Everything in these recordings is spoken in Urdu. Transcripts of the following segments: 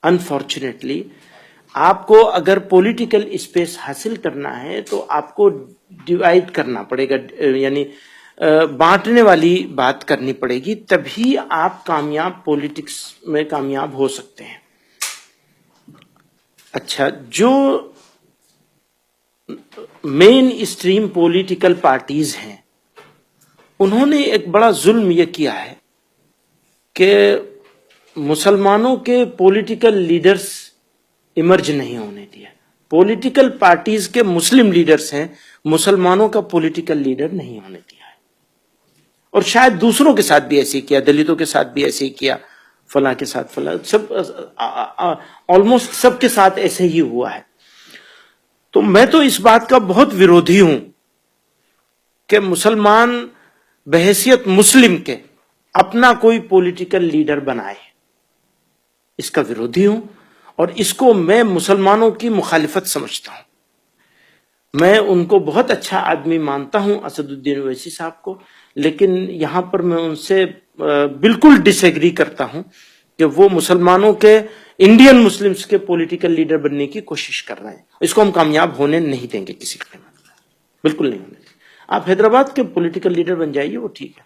انفارچونیٹلی آپ کو اگر پولیٹیکل اسپیس حاصل کرنا ہے تو آپ کو ڈیوائڈ کرنا پڑے گا، یعنی بانٹنے والی بات کرنی پڑے گی، تبھی آپ کامیاب پولیٹکس میں کامیاب ہو سکتے ہیں۔ اچھا، جو مین اسٹریم پولیٹیکل پارٹیز ہیں انہوں نے ایک بڑا ظلم یہ کیا ہے کہ مسلمانوں کے پولیٹیکل لیڈرز ایمرج نہیں ہونے دیا۔ پولیٹیکل پارٹیز کے مسلم لیڈرز ہیں، مسلمانوں کا پولیٹیکل لیڈر نہیں ہونے دیا ہے، اور شاید دوسروں کے ساتھ بھی ایسے ہی کیا، دلتوں کے ساتھ بھی ایسے ہی کیا، فلاں کے ساتھ فلاں، سب آلموسٹ سب کے ساتھ ایسے ہی ہوا ہے۔ تو میں تو اس بات کا بہت ویرودھی ہوں کہ مسلمان بحیثیت مسلم کے اپنا کوئی پولیٹیکل لیڈر بنائے، اس کا ویرودھی ہوں، اور اس کو میں مسلمانوں کی مخالفت سمجھتا ہوں۔ میں ان کو بہت اچھا آدمی مانتا ہوں، اسد الدین اویسی صاحب کو، لیکن یہاں پر میں ان سے بالکل ڈس ایگری کرتا ہوں کہ وہ مسلمانوں کے، انڈین مسلمز کے پولیٹیکل لیڈر بننے کی کوشش کر رہے ہیں۔ اس کو ہم کامیاب ہونے نہیں دیں گے کسی قیمت، بالکل نہیں ہونے دیں گے۔ آپ حیدرآباد کے پولیٹیکل لیڈر بن جائیے، وہ ٹھیک ہے،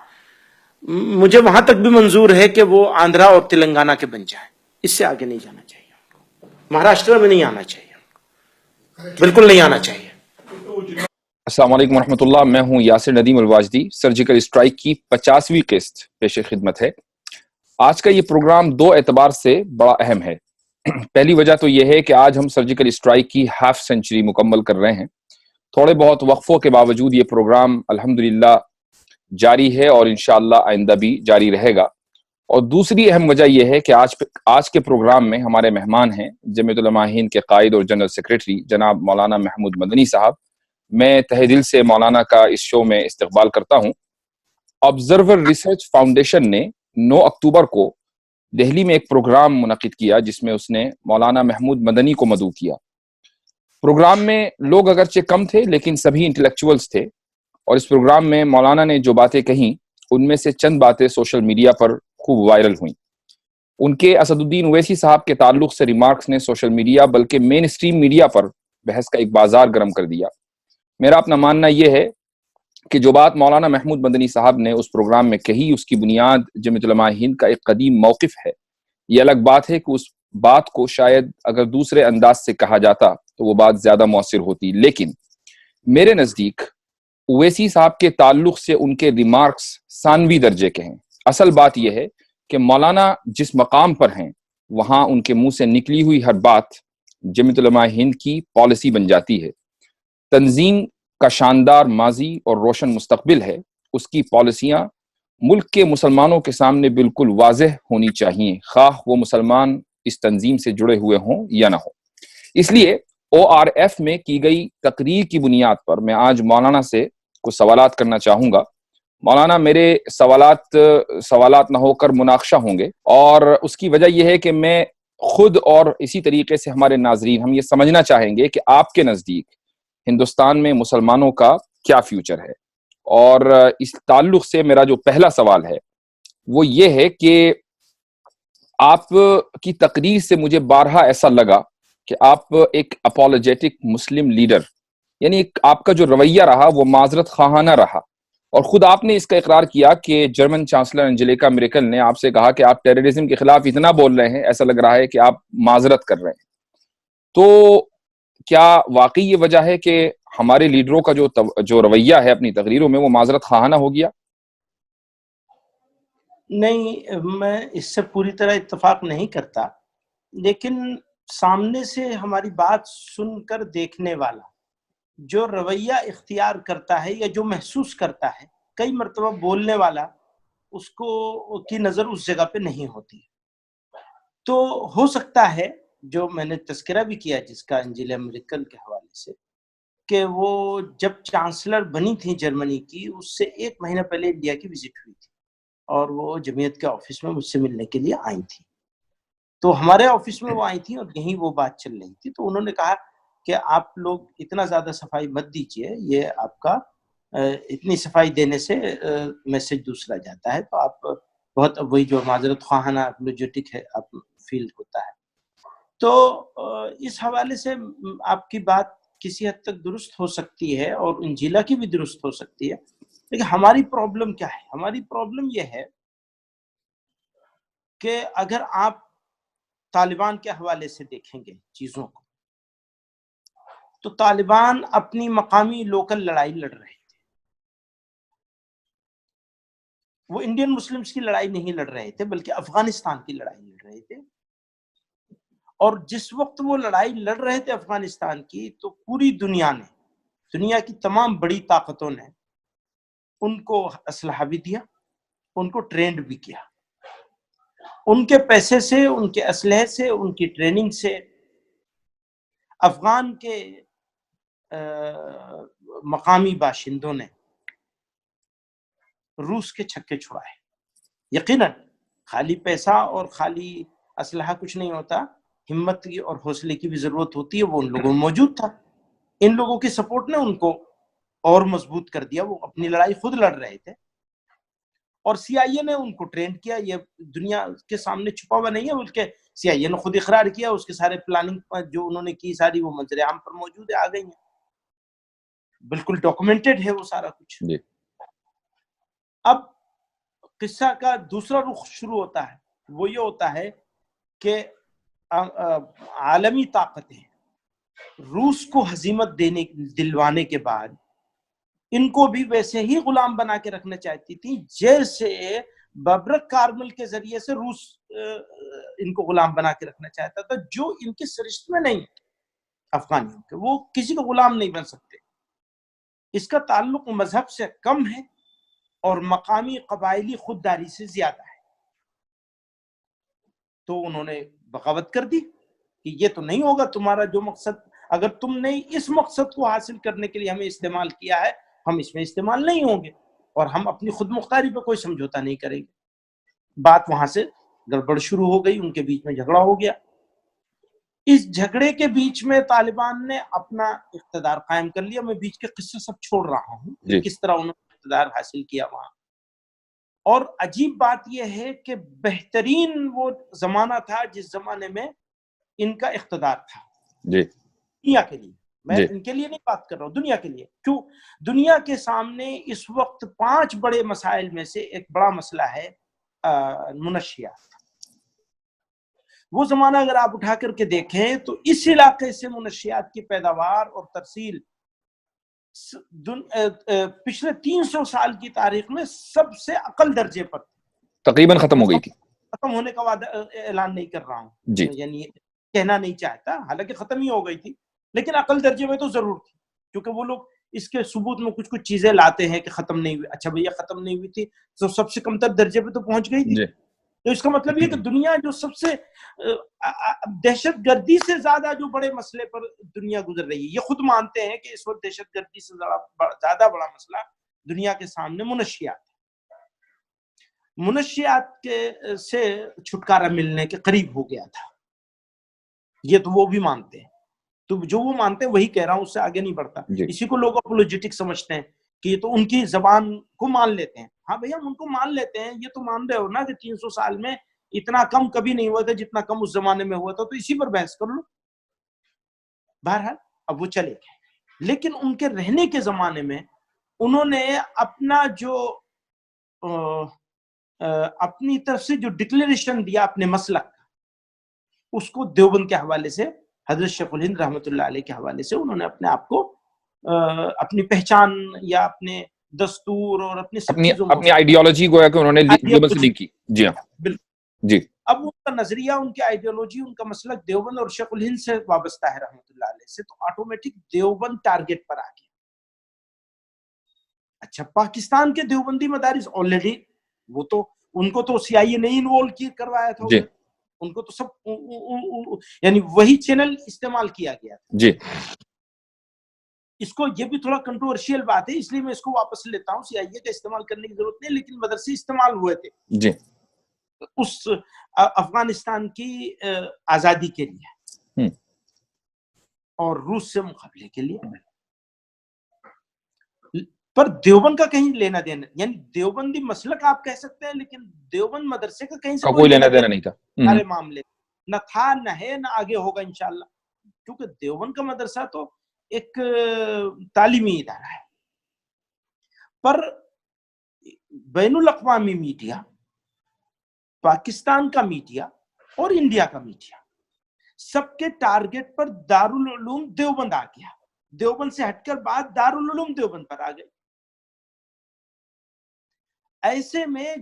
مجھے وہاں تک بھی منظور ہے کہ وہ آندھرا اور تلنگانہ کے بن جائیں، اس سے آگے نہیں جانا چاہیے ان کو، مہاراشٹر میں نہیں آنا چاہیے ان کو، بالکل نہیں آنا چاہیے۔ السلام علیکم ورحمۃ اللہ، میں ہوں یاسر ندیم الواجدی۔ سرجیکل اسٹرائک کی 50ویں قسط پیش خدمت ہے۔ آج کا یہ پروگرام دو اعتبار سے بڑا اہم ہے۔ پہلی وجہ تو یہ ہے کہ آج ہم سرجیکل اسٹرائک کی ہاف سینچری مکمل کر رہے ہیں۔ تھوڑے بہت وقفوں کے باوجود یہ پروگرام الحمدللہ جاری ہے اور انشاءاللہ آئندہ بھی جاری رہے گا۔ اور دوسری اہم وجہ یہ ہے کہ آج کے پروگرام میں ہمارے مہمان ہیں جمعیت علماء ہند کے قائد اور جنرل سیکریٹری جناب مولانا محمود مدنی صاحب۔ میں تہہ دل سے مولانا کا اس شو میں استقبال کرتا ہوں۔ آبزرور ریسرچ فاؤنڈیشن نے 9 اکتوبر کو دہلی میں ایک پروگرام منعقد کیا جس میں اس نے مولانا محمود مدنی کو مدعو کیا۔ پروگرام میں لوگ اگرچہ کم تھے لیکن سبھی انٹلیکچوئلز تھے، اور اس پروگرام میں مولانا نے جو باتیں کہیں ان میں سے چند باتیں سوشل میڈیا پر خوب وائرل ہوئیں۔ ان کے اسد الدین اویسی صاحب کے تعلق سے ریمارکس نے سوشل میڈیا بلکہ مین اسٹریم میڈیا پر بحث کا ایک بازار گرم کر دیا۔ میرا اپنا ماننا یہ ہے کہ جو بات مولانا محمود مدنی صاحب نے اس پروگرام میں کہی، اس کی بنیاد جمعیت علماء ہند کا ایک قدیم موقف ہے۔ یہ الگ بات ہے کہ اس بات کو شاید اگر دوسرے انداز سے کہا جاتا تو وہ بات زیادہ مؤثر ہوتی، لیکن میرے نزدیک اویسی صاحب کے تعلق سے ان کے ریمارکس ثانوی درجے کے ہیں۔ اصل بات یہ ہے کہ مولانا جس مقام پر ہیں وہاں ان کے منہ سے نکلی ہوئی ہر بات جمعیت علماء ہند کی پالیسی بن جاتی ہے۔ تنظیم کا شاندار ماضی اور روشن مستقبل ہے، اس کی پالیسیاں ملک کے مسلمانوں کے سامنے بالکل واضح ہونی چاہیے، خواہ وہ مسلمان اس تنظیم سے جڑے ہوئے ہوں یا نہ ہوں۔ اس لیے ORF میں کی گئی تقریر کی بنیاد پر میں آج مولانا سے کچھ سوالات کرنا چاہوں گا۔ مولانا، میرے سوالات نہ ہو کر مناقشہ ہوں گے، اور اس کی وجہ یہ ہے کہ میں خود اور اسی طریقے سے ہمارے ناظرین ہم یہ سمجھنا چاہیں گے کہ آپ کے نزدیک ہندوستان میں مسلمانوں کا کیا فیوچر ہے۔ اور اس تعلق سے میرا جو پہلا سوال ہے وہ یہ ہے کہ آپ کی تقریر سے مجھے بارہا ایسا لگا کہ آپ ایک اپولوجیٹک مسلم لیڈر، یعنی آپ کا جو رویہ رہا وہ معذرت خواہانہ رہا، اور خود آپ نے اس کا اقرار کیا کہ جرمن چانسلر انجلیکا میرکل نے آپ سے کہا کہ آپ ٹیررزم کے خلاف اتنا بول رہے ہیں، ایسا لگ رہا ہے کہ آپ معذرت کر رہے ہیں۔ تو کیا واقعی یہ وجہ ہے کہ ہمارے لیڈروں کا جو رویہ ہے اپنی تقریروں میں وہ معذرت خواہانہ ہو گیا؟ نہیں، میں اس سے پوری طرح اتفاق نہیں کرتا، لیکن سامنے سے ہماری بات سن کر دیکھنے والا جو رویہ اختیار کرتا ہے یا جو محسوس کرتا ہے، کئی مرتبہ بولنے والا اس کو کی نظر اس جگہ پہ نہیں ہوتی۔ تو ہو سکتا ہے جو میں نے تذکرہ بھی کیا جس کا انجیلا میرکل کے حوالے سے، کہ وہ جب چانسلر بنی تھی جرمنی کی، اس سے 1 مہینہ پہلے انڈیا کی وزٹ ہوئی تھی اور وہ جمعیت کے آفس میں مجھ سے ملنے کے لیے آئی تھی۔ تو ہمارے آفس میں وہ آئی تھی اور یہیں وہ بات چل رہی تھی۔ تو انہوں نے کہا کہ آپ لوگ اتنا زیادہ صفائی مت دیجئے، یہ آپ کا اتنی صفائی دینے سے میسج دوسرا جاتا ہے، تو آپ بہت وہی جو معذرت خواہانہ اپولوجیٹک ہے آپ فیل ہوتا ہے۔ تو اس حوالے سے آپ کی بات کسی حد تک درست ہو سکتی ہے اور انجیلا کی بھی درست ہو سکتی ہے، لیکن ہماری پرابلم کیا ہے؟ ہماری پرابلم یہ ہے کہ اگر آپ طالبان کے حوالے سے دیکھیں گے چیزوں کو، تو طالبان اپنی مقامی لوکل لڑائی لڑ رہے تھے، وہ انڈین مسلمز کی لڑائی نہیں لڑ رہے تھے بلکہ افغانستان کی لڑائی لڑ رہے تھے. اور جس وقت وہ لڑائی لڑ رہے تھے افغانستان کی، تو پوری دنیا نے، دنیا کی تمام بڑی طاقتوں نے ان کو اسلحہ بھی دیا، ان کو ٹرینڈ بھی کیا. ان کے پیسے سے، ان کے اسلحے سے، ان کی ٹریننگ سے افغان کے مقامی باشندوں نے روس کے چھکے چھڑائے. یقیناً خالی پیسہ اور خالی اسلحہ کچھ نہیں ہوتا، ہمت کی اور حوصلے کی بھی ضرورت ہوتی ہے، وہ ان لوگوں میں موجود تھا. ان لوگوں کی سپورٹ نے ان کو اور مضبوط کر دیا. وہ اپنی لڑائی خود لڑ رہے تھے اور سی آئی اے نے ان کو ٹرین کیا. یہ دنیا کے سامنے چھپا ہوا نہیں ہے، بلکہ سی آئی اے نے خود اقرار کیا. اس کے سارے پلاننگ جو انہوں نے کی ساری وہ منظر عام پر موجود ہے، آ گئی ہیں، بالکل ڈاکومنٹڈ ہے وہ سارا کچھ. جی. اب قصہ کا دوسرا رخ شروع ہوتا ہے، وہ یہ ہوتا ہے کہ عالمی طاقتیں روس کو ہزیمت دلوانے کے بعد ان کو بھی ویسے ہی غلام بنا کے رکھنا چاہتی تھی جیسے ببرک کارمل کے ذریعے سے روس ان کو غلام بنا کے رکھنا چاہتا تھا، جو ان کے سرشت میں نہیں افغانیوں کے. وہ کسی کو غلام نہیں بن سکتے. اس کا تعلق مذہب سے کم ہے اور مقامی قبائلی خودداری سے زیادہ ہے. تو انہوں نے بغاوت کر دی کہ یہ تو نہیں ہوگا، تمہارا جو مقصد، اگر تم نے اس مقصد کو حاصل کرنے کے لیے ہمیں استعمال کیا ہے، ہم اس میں استعمال نہیں ہوں گے اور ہم اپنی خود مختاری پہ کوئی سمجھوتا نہیں کریں گے. بات وہاں سے گڑبڑ شروع ہو گئی، ان کے بیچ میں جھگڑا ہو گیا. اس جھگڑے کے بیچ میں طالبان نے اپنا اقتدار قائم کر لیا. میں بیچ کے قصے سب چھوڑ رہا ہوں کہ کس طرح انہوں نے اقتدار حاصل کیا وہاں. اور عجیب بات یہ ہے کہ بہترین وہ زمانہ تھا جس زمانے میں ان کا اقتدار تھا جی دنیا کے لیے. میں ان کے لیے نہیں بات کر رہا ہوں، دنیا کے لیے. کیوں؟ دنیا کے سامنے اس وقت 5 بڑے مسائل میں سے ایک بڑا مسئلہ ہے منشیات. وہ زمانہ اگر آپ اٹھا کر کے دیکھیں تو اس علاقے سے منشیات کی پیداوار اور ترسیل پچھلے 300 سال کی تاریخ میں سب سے اقل درجے پر تقریباً ختم ہو گئی تھی. ختم ہونے کا وعدہ اعلان نہیں کر رہا ہوں، جی. یعنی کہنا نہیں چاہتا، حالانکہ ختم ہی ہو گئی تھی، لیکن اقل درجے میں تو ضرور تھی، کیونکہ وہ لوگ اس کے ثبوت میں کچھ چیزیں لاتے ہیں کہ ختم نہیں ہوئی. اچھا بھیا ختم نہیں ہوئی تھی تو سب سے کم تر درجے پہ تو پہنچ گئی تھی. جی. تو اس کا مطلب یہ کہ دنیا جو سب سے دہشت گردی سے زیادہ جو بڑے مسئلے پر دنیا گزر رہی ہے، یہ خود مانتے ہیں کہ اس وقت دہشت گردی سے زیادہ بڑا مسئلہ دنیا کے سامنے منشیات. منشیات کے سے چھٹکارا ملنے کے قریب ہو گیا تھا. یہ تو وہ بھی مانتے ہیں، تو جو وہ مانتے ہیں وہی کہہ رہا ہوں، اس سے آگے نہیں بڑھتا. اسی کو لوگ اپولوجیٹک سمجھتے ہیں کہ یہ تو ان کی زبان کو مان لیتے ہیں. ہاں بھیا ہم ان کو مان لیتے ہیں، یہ تو مان رہے ہو نا کہ 300 سال میں اتنا کم کبھی نہیں ہوا تھا جتنا کم اس زمانے میں ہوا تھا، تو اسی پر بحث کر لو. بہرحال اب وہ چلے گئے، لیکن ان کے رہنے کے زمانے میں انہوں نے اپنا جو اپنی طرف سے جو ڈکلیریشن دیا اپنے مسلک کا، اس کو دیوبند کے حوالے سے، حضرت شیخ الہند رحمۃ اللہ علیہ کے حوالے سے انہوں نے اپنے آپ کو اپنی پہچان یا اپنے دستور اور اپنی سب چیزوں اپنی آئیڈیالوجی گویا کہ انہوں نے دیوبند سے لنک کی. جی ہاں بالکل. جی. اب ان کا نظریہ، ان کی آئیڈیالوجی، ان کا مسلک دیوبند اور شیخ الہند سے وابستہ ہے رحمۃ اللہ علیہ سے، تو آٹومیٹک دیوبند ٹارگٹ پر آ گیا. اچھا پاکستان کے دیوبندی مدارس آلریڈی وہ تو ان کو تو سی آئی اے نے انوالو کروایا تھا. جی. ان کو تو سب یعنی وہی چینل استعمال کیا گیا تھا. جی. اس کو یہ بھی تھوڑا کنٹروورشیل بات ہے، اس لیے میں اس کو واپس لیتا ہوں. سی آئی اے کا استعمال کرنے کی ضرورت نہیں، لیکن مدرسے استعمال ہوئے تھے جی اس افغانستان کی آزادی کے لیے اور روس سے مقابلے کے لیے. پر دیوبند کا کہیں لینا دینا، یعنی دیوبندی مسلک آپ کہہ سکتے ہیں، لیکن دیوبند مدرسے کا کہیں سے کوئی لینا دینا نہیں تھا سارے معاملے. نہ تھا، نہ ہے، نہ آگے ہوگا انشاءاللہ، کیونکہ دیوبند کا مدرسہ تو ایک تعلیمی ادارہ ہے. پر بین الاقوامی میڈیا، پاکستان کا میڈیا اور انڈیا کا میڈیا سب کے ٹارگٹ پر دارالعلوم دیوبند آ گیا. دیوبند سے ہٹ کر بات دارالعلوم دیوبند پر آ گئی. ایسے میں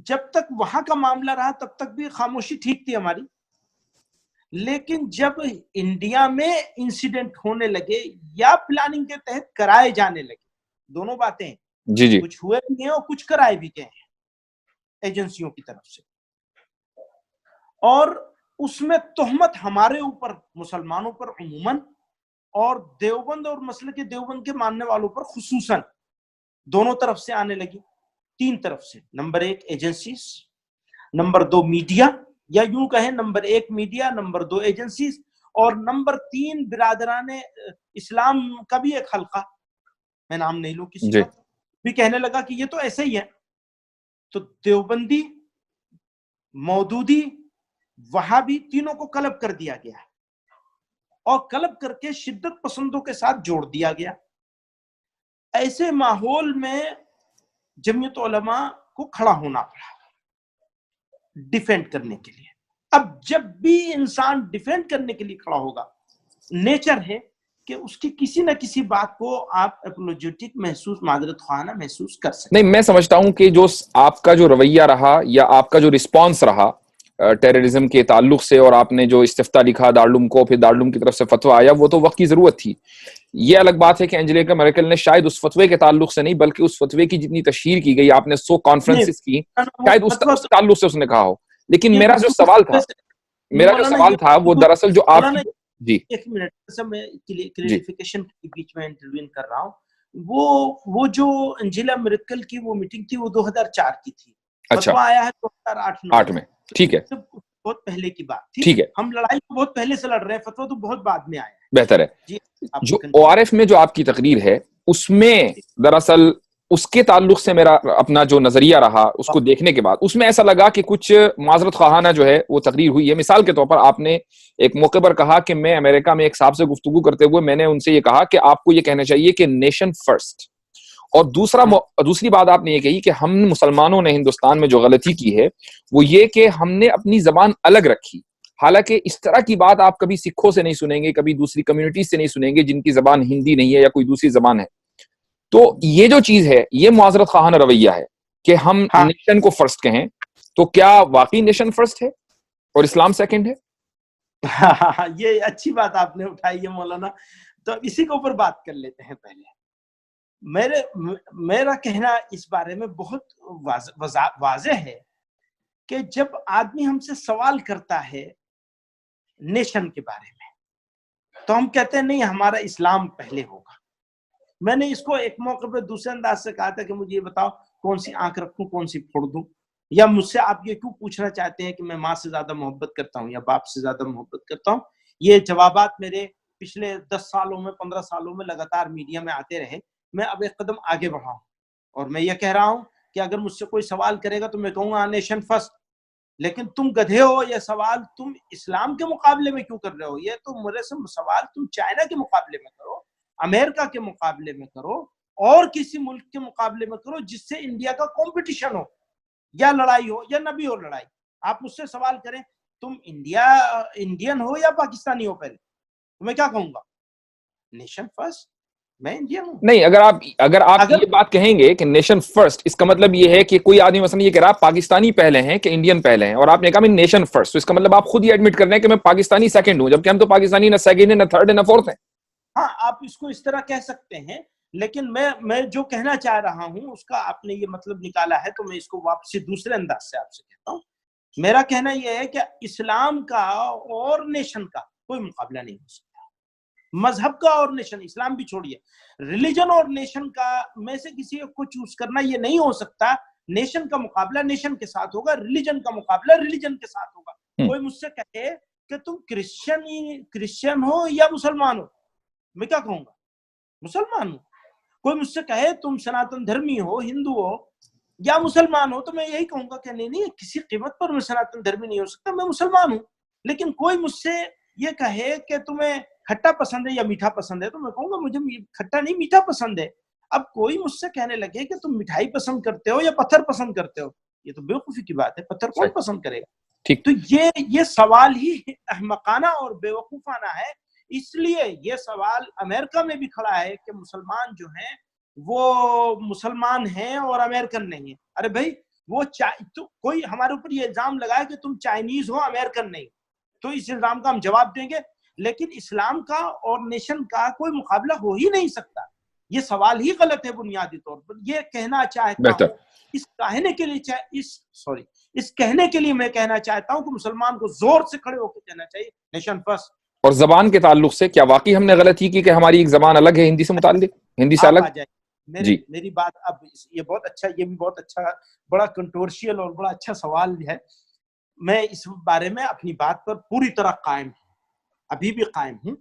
جب تک وہاں کا معاملہ رہا تب تک بھی خاموشی ٹھیک تھی ہماری، لیکن جب انڈیا میں انسیڈنٹ ہونے لگے یا پلاننگ کے تحت کرائے جانے لگے، دونوں باتیں ہیں، جی جی کچھ ہوئے بھی ہیں اور کچھ کرائے بھی گئے ہیں ایجنسیوں کی طرف سے، اور اس میں تہمت ہمارے اوپر مسلمانوں پر عموماً اور دیوبند اور مسلک دیوبند کے ماننے والوں پر خصوصاً دونوں طرف سے آنے لگی. 3 طرف سے. نمبر 1 ایجنسیز، نمبر 2 میڈیا، یا یوں کہیں نمبر 1 میڈیا، نمبر 2 ایجنسیز، اور نمبر 3 برادران اسلام کا بھی ایک حلقہ، میں نام نہیں لوں کسی کا، بھی کہنے لگا کہ یہ تو ایسے ہی ہے. تو دیوبندی، مودودی، وہابی تینوں کو کلب کر دیا گیا ہے، اور کلب کر کے شدت پسندوں کے ساتھ جوڑ دیا گیا. ایسے ماحول میں جمعیت علماء کو کھڑا ہونا پڑا ڈیفینڈ کرنے کے لیے. اب جب بھی انسان ڈیفینڈ کرنے کے لیے کھڑا ہوگا، نیچر ہے کہ اس کی کسی نہ کسی بات کو آپ اپولوجیٹک محسوس، معذرت خواہانہ محسوس کر سکتے. نہیں، میں سمجھتا ہوں کہ جو آپ کا جو رویہ رہا یا آپ کا جو رسپانس رہا ٹیررزم کے تعلق سے، اور آپ نے جو استفتاء لکھا دارالعلوم کو، پھر دارالعلوم کی طرف سے فتویٰ آیا، وہ تو وقت کی ضرورت تھی. یہ الگ بات ہے کہ اینجلیکا میرکل نے شاید اس فتوے کے تعلق سے نہیں، بلکہ اس فتوے کی جتنی تشہیر کی گئی، آپ نے 100 کانفرنسز کی، شاید اس تعلق سے اس نے کہا ہو. لیکن میرا جو سوال تھا وہ دراصل جو آپ جی ایک منٹ میں کلیریفیکیشن کے بیچ میں انٹروین کر رہا ہوں. وہ جو انجیلا میرکل کی وہ میٹنگ تھی، وہ 2004 کی تھی. فتویٰ آیا ہے 2008 میں. ٹھیک ہے، بہت پہلے کی بات تھی. ٹھیک ہے، ہم لڑائی بہت پہلے سے لڑ رہے ہیں، فتویٰ تو بہت بعد میں آیا ہے. بہتر ہے. جی، جو ORF میں جو آپ کی تقریر ہے، اس میں دراصل اس کے تعلق سے میرا اپنا جو نظریہ رہا اس کو دیکھنے کے بعد، اس میں ایسا لگا کہ کچھ معذرت خواہانہ جو ہے وہ تقریر ہوئی ہے. مثال کے طور پر آپ نے ایک موقع پر کہا کہ میں امریکہ میں ایک صاحب سے گفتگو کرتے ہوئے میں نے ان سے یہ کہا کہ آپ کو یہ کہنا چاہیے کہ نیشن فرسٹ. اور دوسری بات آپ نے یہ کہی کہ ہم مسلمانوں نے ہندوستان میں جو غلطی کی ہے وہ یہ کہ ہم نے اپنی زبان الگ رکھی. حالانکہ اس طرح کی بات آپ کبھی سکھوں سے نہیں سنیں گے، کبھی دوسری کمیونٹی سے نہیں سنیں گے جن کی زبان ہندی نہیں ہے یا کوئی دوسری زبان ہے. تو یہ جو چیز ہے یہ معذرت خواہانہ رویہ ہے کہ ہم نیشن کو فرسٹ کہیں. تو کیا واقعی نیشن فرسٹ ہے اور اسلام سیکنڈ ہے؟ یہ اچھی بات آپ نے اٹھائی ہے مولانا. تو اسی کے اوپر بات کر لیتے ہیں. پہلے میرا کہنا اس بارے میں بہت واضح ہے کہ جب آدمی ہم سے سوال کرتا ہے نیشن کے بارے میں تو ہم کہتے ہیں نہیں، ہمارا اسلام پہلے ہوگا. میں نے اس کو ایک موقع پہ دوسرے انداز سے کہا تھا کہ مجھے یہ بتاؤ کون سی آنکھ رکھوں، کون سی پھوڑ دوں، یا مجھ سے آپ یہ کیوں پوچھنا چاہتے ہیں کہ میں ماں سے زیادہ محبت کرتا ہوں یا باپ سے زیادہ محبت کرتا ہوں. یہ جوابات میرے پچھلے 10 سالوں میں 15 سالوں میں لگاتار میڈیا میں آتے رہے. میں اب ایک قدم آگے بڑھا ہوں اور میں یہ کہہ رہا ہوں کہ اگر مجھ سے کوئی سوال کرے گا تو میں کہوں گا نیشن فرسٹ. لیکن تم گدھے ہو، یہ سوال تم اسلام کے مقابلے میں کیوں کر رہے ہو؟ یہ تو میرے سے سوال تم چائنا کے مقابلے میں کرو، امریکہ کے مقابلے میں کرو، اور کسی ملک کے مقابلے میں کرو جس سے انڈیا کا کمپٹیشن ہو یا لڑائی ہو یا نہ بھی ہو لڑائی. آپ مجھ سے سوال کریں تم انڈین ہو یا پاکستانی ہو، پہلے تو میں کیا کہوں گا؟ نیشن فرسٹ، میں انڈین ہوں. نہیں، اگر آپ یہ بات کہیں گے کہ نیشن فرسٹ، اس کا مطلب یہ ہے کہ کوئی آدمی مثلا یہ کہہ رہا پاکستانی پہلے ہیں کہ انڈین پہلے ہیں، اور آپ نے کہا میں نیشن فرسٹ، تو اس کا مطلب آپ خود یہ ایڈمٹ کر رہے ہیں کہ میں پاکستانی سیکنڈ ہوں، جبکہ ہم تو پاکستانی نہ سیکنڈ ہے، نہ تھرڈ ہے، نہ فورتھ ہیں. ہاں، آپ اس کو اس طرح کہہ سکتے ہیں، لیکن میں جو کہنا چاہ رہا ہوں اس کا آپ نے یہ مطلب نکالا ہے تو میں اس کو واپسی دوسرے انداز سے آپ سے کہتا ہوں. میرا کہنا یہ ہے کہ اسلام کا اور نیشن کا کوئی مقابلہ نہیں ہو سکتا. مذہب کا اور نیشن، اسلام بھی چھوڑیے، ریلیجن اور نیشن کا میں سے کسی ایک کو چوز کرنا یہ نہیں ہو سکتا. نیشن کا مقابلہ نیشن کے ساتھ ہوگا، ریلیجن کا مقابلہ ریلیجن کے ساتھ ہوگا. کوئی مجھ سے کہے کہ تم کرسچن ہو یا مسلمان ہو، میں کیا کہوں گا؟ مسلمان ہوں. کوئی مجھ سے کہے تم سناتن دھرمی ہو، ہندو ہو، یا مسلمان ہو تو میں یہی کہوں گا کہ نہیں کسی قیمت پر میں سناتن دھرمی نہیں ہو سکتا، میں مسلمان ہوں. لیکن کوئی مجھ سے یہ کہے کہ تمہیں کھٹا پسند ہے یا میٹھا پسند ہے تو میں کہوں گا مجھے کھٹا نہیں میٹھا پسند ہے. اب کوئی مجھ سے کہنے لگے کہ تم مٹھائی پسند کرتے ہو یا پتھر پسند کرتے ہو، یہ تو بیوقوفی کی بات ہے. پتھر کون پسند کرے گا؟ ٹھیک. تو یہ سوال ہی احمقانہ اور بیوقوفانہ ہے. اس لیے یہ سوال امریکہ میں بھی کھڑا ہے کہ مسلمان جو ہیں وہ مسلمان ہیں اور امریکن نہیں ہیں. ارے بھائی وہ کوئی ہمارے اوپر یہ الزام لگائے کہ تم چائنیز ہو امریکن نہیں، تو اس الزام کا ہم جواب دیں گے. لیکن اسلام کا اور نیشن کا کوئی مقابلہ ہو ہی نہیں سکتا. یہ سوال ہی غلط ہے بنیادی طور پر. یہ کہنا چاہتا ہوں اس کہنے کے لیے میں کہنا چاہتا ہوں کہ مسلمان کو زور سے کھڑے ہو کے کہنا چاہیے نیشن فرسٹ. اور زبان کے تعلق سے کیا واقعی ہم نے غلطی کی کہ ہماری ایک زبان الگ ہے ہندی سے متعلق، ہندی سے الگ؟ جی میری بات اب یہ بہت اچھا، یہ بھی بہت اچھا، بڑا کنٹروورشیل اور بڑا اچھا سوال ہے. میں اس بارے میں اپنی بات پر پوری طرح قائم ہوں، ابھی بھی قائم ہوں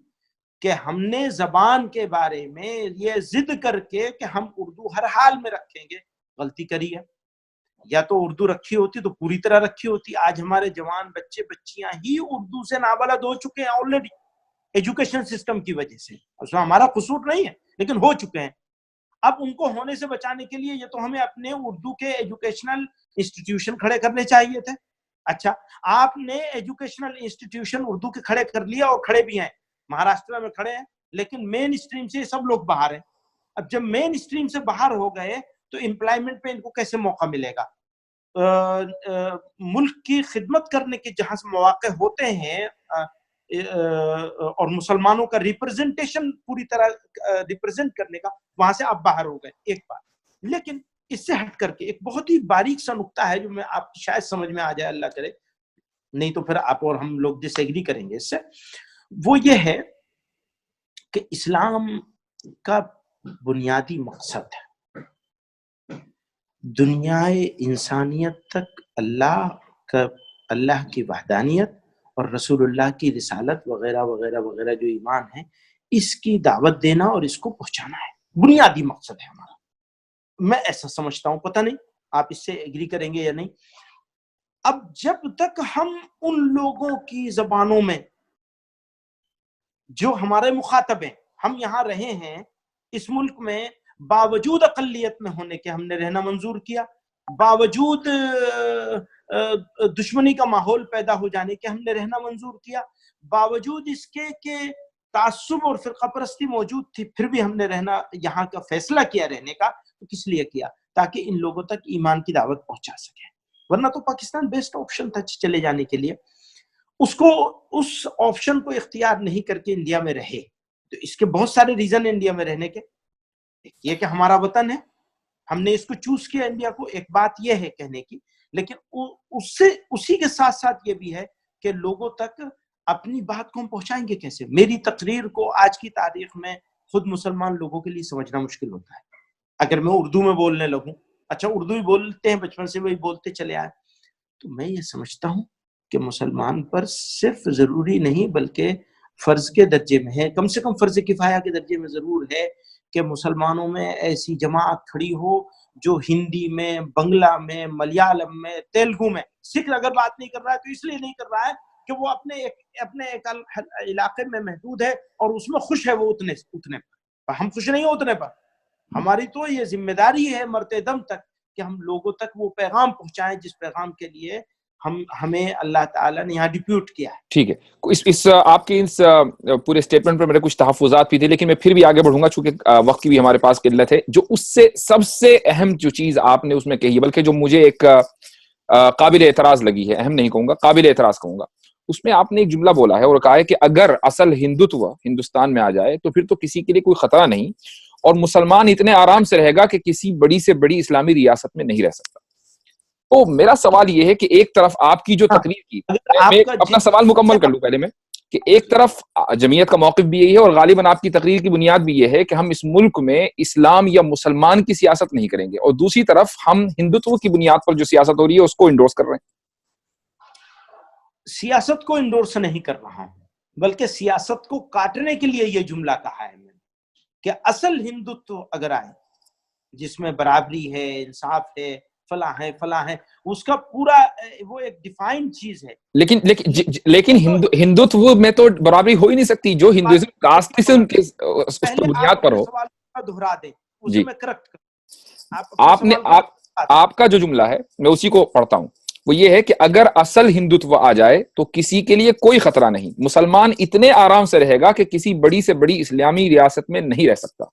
کہ ہم نے زبان کے بارے میں یہ ضد کر کے کہ ہم اردو ہر حال میں رکھیں گے غلطی کری ہے. یا تو اردو رکھی ہوتی تو پوری طرح رکھی ہوتی. آج ہمارے جوان بچے بچیاں ہی اردو سے نابلد ہو چکے ہیں آلریڈی ایجوکیشن سسٹم کی وجہ سے. اس میں ہمارا قصور نہیں ہے لیکن ہو چکے ہیں. اب ان کو ہونے سے بچانے کے لیے یہ تو ہمیں اپنے اردو کے ایجوکیشنل انسٹیٹیوشن کھڑے کرنے چاہیے تھے. اچھا آپ نے ایجوکیشنل انسٹیٹیوشن اردو کے کھڑے کر لیا اور کھڑے بھی ہیں، مہاراشٹر میں کھڑے ہیں، لیکن مین اسٹریم سے سب لوگ باہر ہیں. اب جب مین اسٹریم سے باہر ہو گئے تو امپلائمنٹ پہ ان کو کیسے موقع ملے گا؟ ملک کی خدمت کرنے کے جہاں سے مواقع ہوتے ہیں اور مسلمانوں کا ریپرزنٹیشن پوری طرح ریپرزنٹ کرنے کا، وہاں سے آپ باہر ہو گئے. ایک بات. لیکن اس سے ہٹ کر کے ایک بہت ہی باریک سا نقطہ ہے جو میں آپ کی شاید سمجھ میں آ جائے، اللہ کرے نہیں تو پھر آپ اور ہم لوگ ڈس ایگری کریں گے اس سے. وہ یہ ہے کہ اسلام کا بنیادی مقصد ہے دنیا انسانیت تک اللہ کی وحدانیت اور رسول اللہ کی رسالت وغیرہ وغیرہ وغیرہ جو ایمان ہے اس کی دعوت دینا اور اس کو پہنچانا ہے. بنیادی مقصد ہے ہمارا. میں ایسا سمجھتا ہوں، پتہ نہیں آپ اس سے ایگری کریں گے یا نہیں. اب جب تک ہم ان لوگوں کی زبانوں میں جو ہمارے مخاطب ہیں، ہم یہاں رہے ہیں اس ملک میں باوجود اقلیت میں ہونے کے ہم نے رہنا منظور کیا، باوجود دشمنی کا ماحول پیدا ہو جانے کے ہم نے رہنا منظور کیا، باوجود اس کے کہ تعصب اور فرقہ پرستی موجود تھی پھر بھی ہم نے رہنا یہاں کا فیصلہ کیا رہنے کا. تو کس لیے کیا؟ تاکہ ان لوگوں تک ایمان کی دعوت پہنچا سکے. ورنہ تو پاکستان بیسٹ آپشن تھا چلے جانے کے لیے. اس آپشن کو اختیار نہیں کر کے انڈیا میں رہے. تو اس کے بہت سارے ریزن ہیں انڈیا میں رہنے کے. یہ کہ ہمارا وطن ہے، ہم نے اس کو چوز کیا انڈیا کو، ایک بات یہ ہے کہنے کی. لیکن اسی کے ساتھ ساتھ یہ بھی ہے کہ لوگوں تک اپنی بات کو ہم پہنچائیں گے کیسے؟ میری تقریر کو آج کی تاریخ میں خود مسلمان لوگوں کے لیے سمجھنا مشکل ہوتا ہے. اگر میں اردو میں بولنے لگوں، اچھا اردو ہی بولتے ہیں بچپن سے وہی بولتے چلے آئے، تو میں یہ سمجھتا ہوں کہ مسلمان پر صرف ضروری نہیں بلکہ فرض کے درجے میں ہے، کم سے کم فرض کفایہ کے درجے میں ضرور ہے کہ مسلمانوں میں ایسی جماعت کھڑی ہو جو ہندی میں، بنگلہ میں، ملیالم میں، تیلگو میں. سکھ اگر بات نہیں کر رہا ہے تو اس لیے نہیں کر رہا ہے کہ وہ اپنے ایک علاقے میں محدود ہے اور اس میں خوش ہے، وہ اتنے پر ہم خوش نہیں ہو اتنے پر. ہماری تو یہ ذمہ داری ہے مرتے دم تک کہ ہم لوگوں تک وہ پیغام پہنچائیں جس پیغام کے لیے ہمیں اللہ تعالیٰ نے یہاں ڈیپیوٹ کیا ہے. ٹھیک ہے. اس آپ کے اس پورے سٹیٹمنٹ پر میرے کچھ تحفظات بھی تھے، لیکن میں پھر بھی آگے بڑھوں گا چونکہ وقت کی بھی ہمارے پاس قلت ہے. جو اس سے سب سے اہم جو چیز آپ نے اس میں کہی، بلکہ جو مجھے ایک قابل اعتراض لگی ہے، اہم نہیں کہوں گا، قابل اعتراض کہوں گا، اس میں آپ نے ایک جملہ بولا ہے اور کہا ہے کہ اگر اصل ہندوتو ہندوستان میں آ جائے تو پھر تو کسی کے لیے کوئی خطرہ نہیں اور مسلمان اتنے آرام سے رہے گا کہ کسی بڑی سے بڑی اسلامی ریاست میں نہیں رہ سکتا. تو میرا سوال یہ ہے کہ ایک طرف آپ کی جو تقریر کی، میں اپنا سوال مکمل کر لوں پہلے میں، کہ ایک طرف جمعیت کا موقف بھی یہی ہے اور غالباً آپ کی تقریر کی بنیاد بھی یہ ہے کہ ہم اس ملک میں اسلام یا مسلمان کی سیاست نہیں کریں گے، اور دوسری طرف ہم ہندوتو کی بنیاد پر جو سیاست ہو رہی ہے اس کو انڈورس کر رہے ہیں. سیاست کو انڈورس نہیں کر رہا ہوں، بلکہ سیاست کو کاٹنے کے لیے یہ جملہ کہا ہے میں کہ اصل ہندوتو اگر آئے جس میں برابری ہے، انصاف ہے، فلاں ہیں فلاں ہیں، اس کا پورا وہ ایک ڈیفائنڈ چیز ہے. لیکن ہندوتو میں تو برابری ہو ہی نہیں سکتی. جو ہندوازم کاسٹزم کے اس پر پہلے آپ بنیاد پر اپنے ہو. سوال کو دہرا دیں، اسے جی میں کریکٹ کروں. آپ اپنے آپ نے سوال کو آپ کا جو جملہ ہے میں اسی کو پڑھتا ہوں. وہ یہ ہے کہ اگر اصل ہندوتو آ جائے تو کسی کے لیے کوئی خطرہ نہیں. مسلمان اتنے آرام سے رہے گا کہ کسی بڑی سے بڑی اسلامی ریاست میں نہیں رہ سکتا.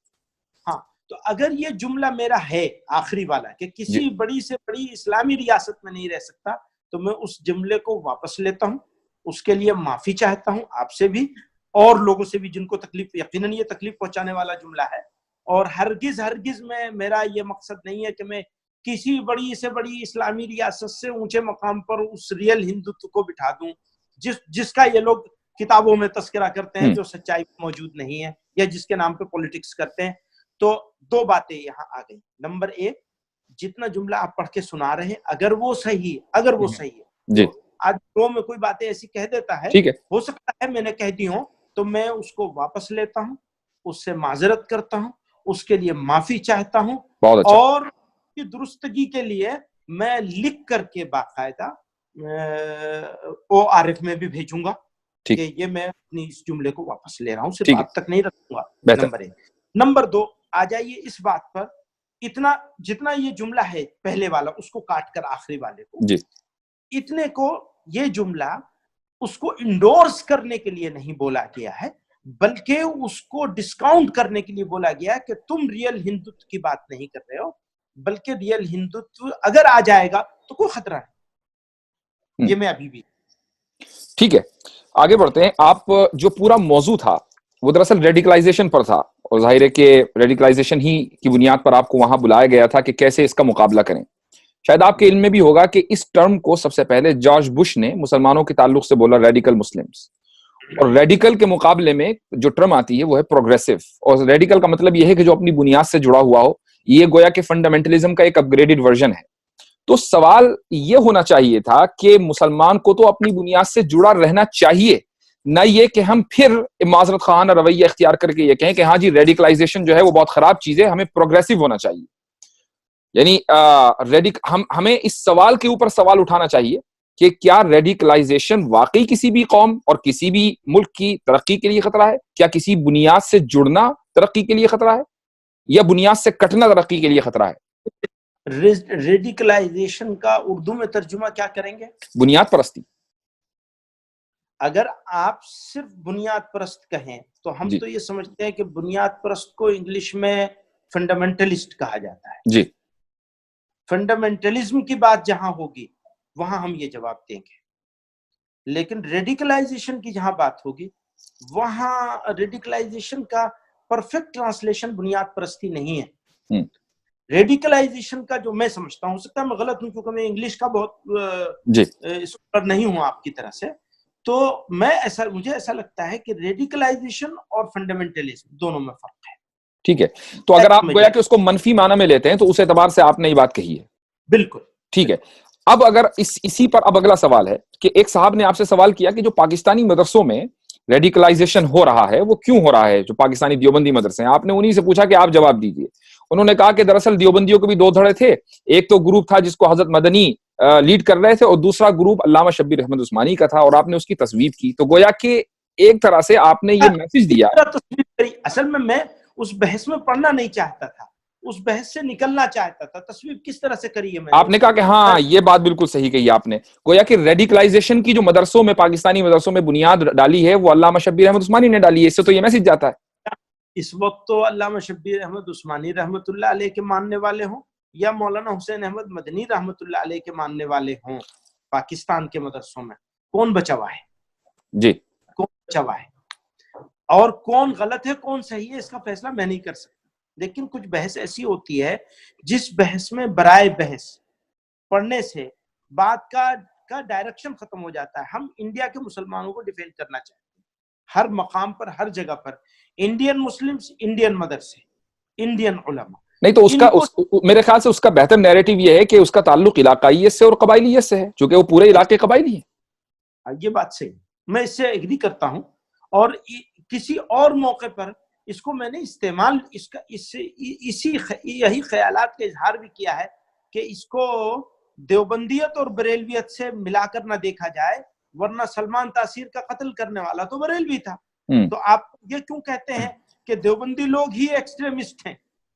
ہاں، تو اگر یہ جملہ میرا ہے آخری والا کہ جی کسی بڑی سے بڑی اسلامی ریاست میں نہیں رہ سکتا، تو میں اس جملے کو واپس لیتا ہوں. اس کے لیے معافی چاہتا ہوں آپ سے بھی اور لوگوں سے بھی جن کو تکلیف، یقیناً یہ تکلیف پہنچانے والا جملہ ہے. اور ہرگز میرا یہ مقصد نہیں ہے کہ میں کسی بڑی سے بڑی اسلامی ریاست سے اونچے مقام پر اس ریل ہندوتو کو بٹھا دوں جس کا یہ لوگ کتابوں میں تذکرہ کرتے ہیں، جو سچائی موجود نہیں ہے، یا جس کے نام پہ پولیٹکس کرتے ہیں. تو دو باتیں یہاں آ گئی. نمبر ایک، جتنا جملہ آپ پڑھ کے سنا رہے ہیں اگر وہ صحیح ہے جی تو آج دو میں کوئی باتیں ایسی کہہ دیتا ہے، ٹھیک ہے. ہو سکتا ہے میں نے کہہ دی ہوں، تو میں اس کو واپس لیتا ہوں، اس سے معذرت کرتا ہوں، اس کے لیے معافی چاہتا ہوں، بہت اچھا. اور کی درستگی کے لیے میں لکھ کر کے باقاعدہ ORF میں بھی بھیجوں گا کہ یہ میں اپنی اس جملے کو واپس لے رہا ہوں، صرف آپ تک نہیں رکھوں گا. نمبر ایک. نمبر دو، آ جائیے اس بات پر، جتنا یہ جملہ ہے پہلے والا اس کو کاٹ کر آخری والے کو، اتنے کو یہ جملہ اس کو انڈورس کرنے کے لیے نہیں بولا گیا ہے، بلکہ اس کو ڈسکاؤنٹ کرنے کے لیے بولا گیا ہے کہ تم ریل ہندوتو کی بات نہیں کر رہے ہو، بلکہ ریل ہندوتو اگر آ جائے گا تو کوئی خطرہ نہیں. یہ میں ابھی بھی ٹھیک ہے. آگے بڑھتے ہیں. آپ جو پورا موضوع تھا وہ دراصل ریڈیکلائزیشن پر تھا، اور ظاہر ہے کہ ریڈیکلائزیشن ہی کی بنیاد پر آپ کو وہاں بلایا گیا تھا کہ کیسے اس کا مقابلہ کریں. شاید آپ کے علم میں بھی ہوگا کہ اس ٹرم کو سب سے پہلے جارج بش نے مسلمانوں کے تعلق سے بولا ریڈیکل مسلمز، اور ریڈیکل کے مقابلے میں جو ٹرم آتی ہے وہ ہے پروگریسو. اور ریڈیکل کا مطلب یہ ہے کہ جو اپنی بنیاد سے جڑا ہوا ہو. یہ گویا کہ فنڈامنٹلزم کا ایک اپ گریڈڈ ورژن ہے. تو سوال یہ ہونا چاہیے تھا کہ مسلمان کو تو اپنی بنیاد سے جڑا رہنا چاہیے، نہ یہ کہ ہم پھر معذرت خواہانہ رویہ اختیار کر کے یہ کہیں کہ ہاں جی ریڈیکلائزیشن جو ہے وہ بہت خراب چیز ہے، ہمیں پروگریسو ہونا چاہیے. یعنی ہمیں اس سوال کے اوپر سوال اٹھانا چاہیے کہ کیا ریڈیکلائزیشن واقعی کسی بھی قوم اور کسی بھی ملک کی ترقی کے لیے خطرہ ہے؟ کیا کسی بنیاد سے جڑنا ترقی کے لیے خطرہ ہے، یا بنیاد سے کٹنا ترقی کے لیے خطرہ ہے؟ ریڈیکلائزیشن کا اردو میں ترجمہ کیا کریں گے؟ بنیاد پرستی. اگر آپ صرف بنیاد پرست کہیں تو ہم تو یہ سمجھتے ہیں کہ بنیاد پرست کو انگلش میں فنڈامنٹلسٹ کہا جاتا ہے. جی فنڈامنٹلزم کی بات جہاں ہوگی وہاں ہم یہ جواب دیں گے، لیکن ریڈیکلائزیشن کی جہاں بات ہوگی وہاں ریڈیکلائزیشن کا پرفیکٹ ٹرانسلیشن بنیاد پرستی نہیں ہے. ریڈیکلائزیشن کا جو میں سمجھتا ہوں، ہو سکتا ہے میں غلط ہوں کیونکہ میں انگلش کا بہت اسکالر نہیں ہوں آپ کی طرح سے، تو مجھے ایسا لگتا ہے کہ ریڈیکلائزیشن اور فنڈامنٹلزم دونوں میں فرق ہے. ٹھیک ہے. تو اگر آپ گویا کہ اس کو منفی معنی میں لیتے ہیں تو اس اعتبار سے آپ نے یہ بات کہی ہے. بالکل ٹھیک ہے. اب اگر اسی پر اب اگلا سوال ہے کہ ایک صاحب نے آپ سے سوال کیا کہ جو پاکستانی مدرسوں میں ریڈیکلائزیشن ہو رہا ہے وہ کیوں ہو رہا ہے، جو پاکستانی دیوبندی مدرسے ہیں. آپ نے انہی سے پوچھا کہ آپ جواب دیجئے. انہوں نے کہا کہ دراصل دیوبندیوں کے بھی دو دھڑے تھے. ایک تو گروپ تھا جس کو حضرت مدنی لیڈ کر رہے تھے، اور دوسرا گروپ علامہ شبیر احمد عثمانی کا تھا، اور آپ نے اس کی تصویب کی. تو گویا کہ ایک طرح سے آپ نے یہ میسج دیا. اصل میں اس بحث میں پڑھنا نہیں چاہتا تھا، اس بحث سے نکلنا چاہتا تھا. تصویب کس طرح سے کری ہے میں نے؟ آپ نے کہا کہ ہاں یہ بات بالکل صحیح کہی آپ نے. گویا کہ ریڈیکلائزیشن کی جو مدرسوں میں پاکستانی مدرسوں میں بنیاد ڈالی ہے وہ علامہ شبیر احمد عثمانی نے ڈالی ہے. اس سے تو یہ میسج جاتا ہے. اس وقت تو علامہ شبیر احمد عثمانی رحمۃ اللہ علیہ کے ماننے والے ہوں یا مولانا حسین احمد مدنی رحمۃ اللہ علیہ کے ماننے والے ہوں، پاکستان کے مدرسوں میں کون بچا ہوا ہے؟ جی کون بچا ہوا ہے؟ اور کون غلط ہے کون صحیح ہے اس کا فیصلہ میں نہیں کر سکتا. لیکن کچھ بحث ایسی ہوتی ہے جس بحث میں برائے بحث پڑھنے سے بات کا ڈائریکشن ختم ہو جاتا ہے. ہم انڈیا کے مسلمانوں کو ڈیفینڈ کرنا چاہتے ہیں ہر مقام پر، ہر جگہ پر. انڈین مسلمز، انڈین مدرسے، انڈین علماء. نہیں تو میرے خیال سے اس کا بہتر نیریٹو یہ ہے کہ اس کا تعلق علاقائیت سے اور قبائلیت سے ہے، چونکہ وہ پورے علاقے قبائلی ہیں. یہ بات صحیح، میں اس سے ایگری کرتا ہوں. اور کسی اور موقع پر اس کو میں نے استعمال یہی خیالات کا اظہار بھی کیا ہے کہ اس کو دیوبندیت اور بریلویت سے ملا کر نہ دیکھا جائے، ورنہ سلمان تاثیر کا قتل کرنے والا تو بریلوی تھا. تو آپ یہ کیوں کہتے ہیں کہ دیوبندی لوگ ہی ایکسٹریمسٹ ہیں؟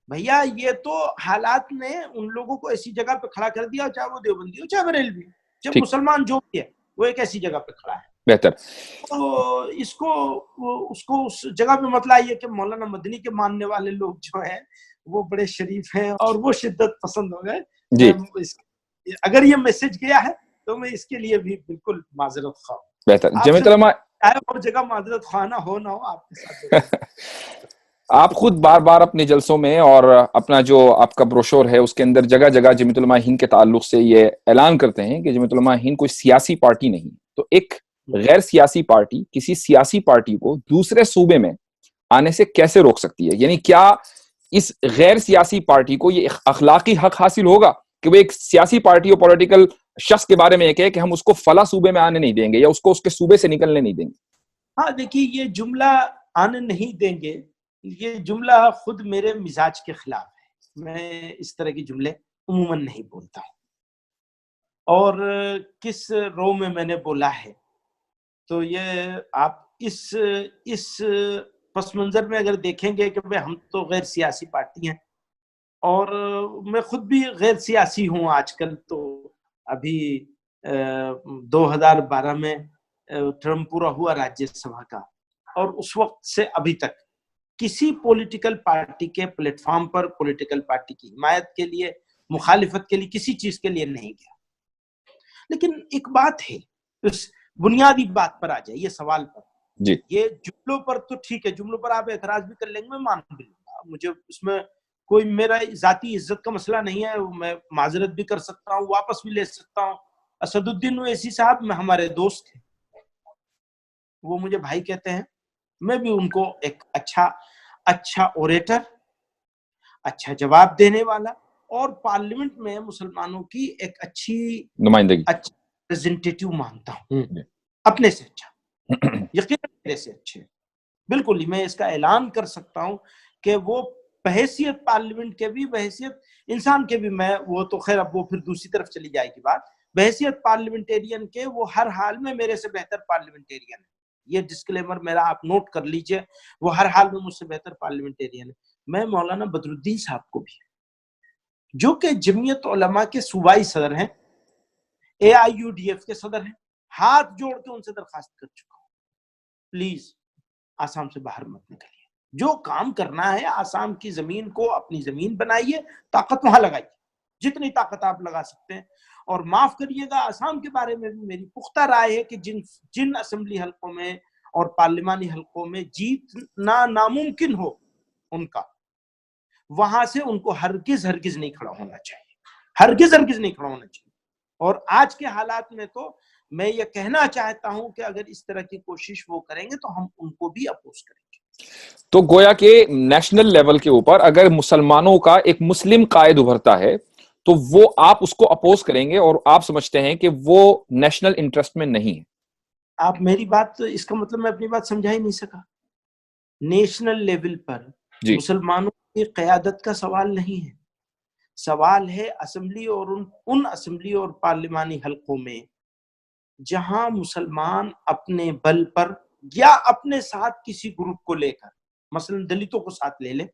بھیا یہ تو حالات نے ان لوگوں کو ایسی جگہ پہ کھڑا کر دیا، چاہے وہ دیوبندی ہو چاہے بریلوی، چاہے مسلمان جو بھی ہے وہ ایک ایسی جگہ پہ کھڑا ہے. بہتر. تو اس کو اس جگہ پہ مت لائیے کہ مولانا مدنی کے ماننے والے لوگ جو ہیں وہ بڑے شریف ہیں اور وہ شدت پسند ہو گئے. جی اگر یہ میسج گیا ہے تو میں اس کے لیے بھی بالکل معذرت خواہ. بہتر. جمعیت علماء اور جگہ معذرت خواہ نہ ہو آپ کے ساتھ. آپ خود بار بار اپنے جلسوں میں اور اپنا جو آپ کا بروشور ہے اس کے اندر جگہ جگہ جمعیت علماء ہند کے تعلق سے یہ اعلان کرتے ہیں کہ جمعیت علماء ہند کوئی سیاسی پارٹی نہیں. تو ایک غیر سیاسی پارٹی کسی سیاسی پارٹی کو دوسرے صوبے میں آنے سے کیسے روک سکتی ہے؟ یعنی کیا اس غیر سیاسی پارٹی کو یہ اخلاقی حق حاصل ہوگا کہ وہ ایک سیاسی پارٹی اور پولیٹیکل شخص کے بارے میں یہ کہے کہ ہم اس کو فلاں صوبے میں آنے نہیں دیں گے یا اس کو اس کے صوبے سے نکلنے نہیں دیں گے؟ ہاں دیکھیے، یہ جملہ آنے نہیں دیں گے یہ جملہ خود میرے مزاج کے خلاف ہے. میں اس طرح کے جملے عموماً نہیں بولتا ہوں. اور کس رو میں نے بولا ہے تو یہ آپ اس پس منظر میں اگر دیکھیں گے کہ ہم تو غیر سیاسی پارٹی ہیں اور میں خود بھی غیر سیاسی ہوں آج کل. تو ابھی 2012 میں ٹرم پورا ہوا راجیہ سبھا کا، اور اس وقت سے ابھی تک کسی پولیٹیکل پارٹی کے پلیٹ فارم پر پولیٹیکل پارٹی کی حمایت کے لیے، مخالفت کے لیے، کسی چیز کے لیے نہیں گیا. لیکن ایک بات ہے، اس بنیادی بات پر آ جائیے، سوال پر. جی یہ جملوں پر تو ٹھیک ہے، جملوں پر آپ اعتراض بھی کر لیں گے، میں مان بھی لوں گا. مجھے اس میں کوئی میرا ذاتی عزت کا مسئلہ نہیں ہے. میں معذرت بھی کر سکتا ہوں، واپس بھی لے سکتا ہوں. اسد الدین اویسی صاحب میں ہمارے دوست ہیں، وہ مجھے بھائی کہتے ہیں. میں بھی ان کو ایک اچھا اوریٹر، اچھا جواب دینے والا اور پارلیمنٹ میں مسلمانوں کی ایک اچھی نمائندگی، اچھا ریپرزینٹیٹیو مانتا ہوں. اپنے سے اچھا، یقیناً میرے سے اچھے. بالکل ہی میں اس کا اعلان کر سکتا ہوں کہ وہ بحیثیت پارلیمنٹ کے بھی، بحیثیت انسان کے بھی، میں وہ تو خیر اب وہ پھر دوسری طرف چلی جائے گی بات، بحیثیت پارلیمنٹیرین کے وہ ہر حال میں میرے سے بہتر پارلیمنٹیرین ہے. یہ ڈسکلیمر میرا آپ نوٹ کر لیجئے، وہ ہر حال میں مجھ سے بہتر پارلیمنٹیرین ہے. میں مولانا بدر الدین صاحب کو بھی، جو کہ جمعیت علماء کے صوبائی صدر ہیں، AIUDF کے صدر ہیں، ہاتھ جوڑ کے ان سے درخواست کر چکا ہوں، پلیز آسام سے باہر مت نکلیے. جو کام کرنا ہے آسام کی زمین کو اپنی زمین بنائیے، طاقت وہاں لگائیے جتنی طاقت آپ لگا سکتے ہیں. اور معاف کریے گا، آسام کے بارے میں بھی میری پختہ رائے ہے کہ جن اسمبلی حلقوں میں اور پارلیمانی حلقوں میں جیتنا ناممکن ہو ان کا، وہاں سے ان کو ہرگز نہیں کھڑا ہونا چاہیے، ہرگز نہیں کھڑا ہونا چاہیے. اور آج کے حالات میں تو میں یہ کہنا چاہتا ہوں کہ اگر اس طرح کی کوشش وہ کریں گے تو ہم ان کو بھی اپوز کریں گے. تو گویا کہ نیشنل لیول کے اوپر اگر مسلمانوں کا ایک مسلم قائد ابھرتا ہے تو وہ آپ اس کو اپوز کریں گے، اور آپ سمجھتے ہیں کہ وہ نیشنل انٹرسٹ میں نہیں ہے. آپ میری بات، اس کا مطلب میں اپنی بات سمجھا ہی نہیں سکا. نیشنل لیول پر جی مسلمانوں کی قیادت کا سوال نہیں ہے، سوال ہے اسمبلی اور ان اسمبلی اور پارلیمانی حلقوں میں جہاں مسلمان اپنے بل پر یا اپنے ساتھ کسی گروپ کو لے کر، مثلا دلتوں کو ساتھ لے لیں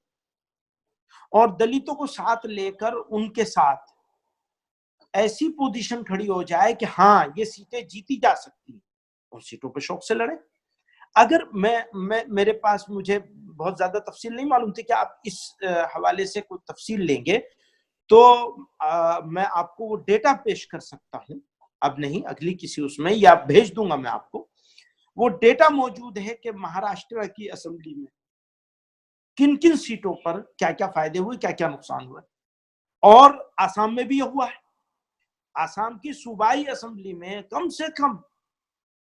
اور دلتوں کو ساتھ لے کر ان کے ساتھ ایسی پوزیشن کھڑی ہو جائے کہ ہاں یہ سیٹیں جیتی جا سکتی ہیں، ان سیٹوں پہ شوق سے لڑیں. اگر میرے پاس، مجھے بہت زیادہ تفصیل نہیں معلوم تھی کہ آپ اس حوالے سے کوئی تفصیل لیں گے تو میں آپ کو وہ ڈیٹا پیش کر سکتا ہوں، اب نہیں اگلی کسی اس میں، یا بھیج دوں گا میں آپ کو. وہ ڈیٹا موجود ہے کہ مہاراشٹر کی اسمبلی میں کن سیٹوں پر کیا کیا فائدے ہوئے، کیا کیا نقصان ہوئے. اور آسام میں بھی یہ ہوا ہے. آسام کی صوبائی اسمبلی میں کم سے کم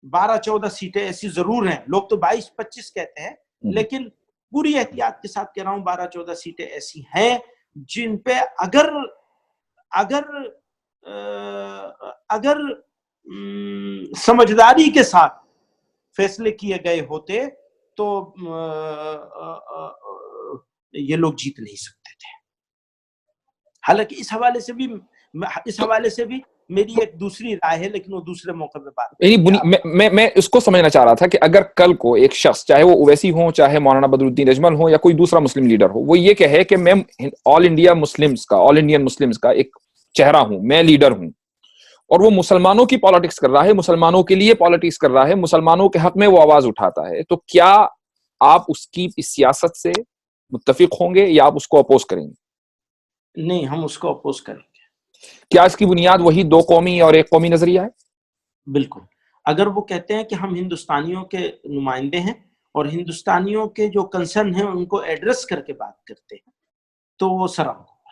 12-14 سیٹیں ایسی ضرور ہیں، لوگ تو 22-25 کہتے ہیں، لیکن پوری احتیاط کے ساتھ کہہ رہا ہوں 12-14 سیٹیں ایسی ہیں جن پہ اگر سمجھداری کے ساتھ فیصلے کیے گئے ہوتے تو یہ لوگ جیت نہیں سکتے تھے. حالانکہ اس حوالے سے بھی میری ایک دوسری رائے ہے، لیکن وہ دوسرے موقع پہ بات کریں گے۔ میں اس کو سمجھنا چاہ رہا تھا کہ اگر کل کو ایک شخص، چاہے وہ اویسی ہو، چاہے مولانا بدر الدین اجمل ہو، یا کوئی دوسرا مسلم لیڈر ہو، وہ یہ کہے کہ میں آل انڈین مسلمز کا ایک چہرہ ہوں، میں لیڈر ہوں، اور وہ مسلمانوں کی پالیٹکس کر رہا ہے، مسلمانوں کے لیے پالیٹکس کر رہا ہے، مسلمانوں کے حق میں وہ آواز اٹھاتا ہے، تو کیا آپ اس کی اس سیاست سے متفق ہوں گے یا آپ اس کو اپوز کریں گے؟ نہیں، ہم اس کو اپوز کریں گے۔ کیا اس کی بنیاد وہی دو قومی اور ایک قومی نظریہ ہے؟ بالکل۔ اگر وہ کہتے ہیں کہ ہم ہندوستانیوں کے نمائندے ہیں اور ہندوستانیوں کے جو کنسرن ہیں ان کو ایڈریس کر کے بات کرتے ہیں تو وہ سرام ہوگا۔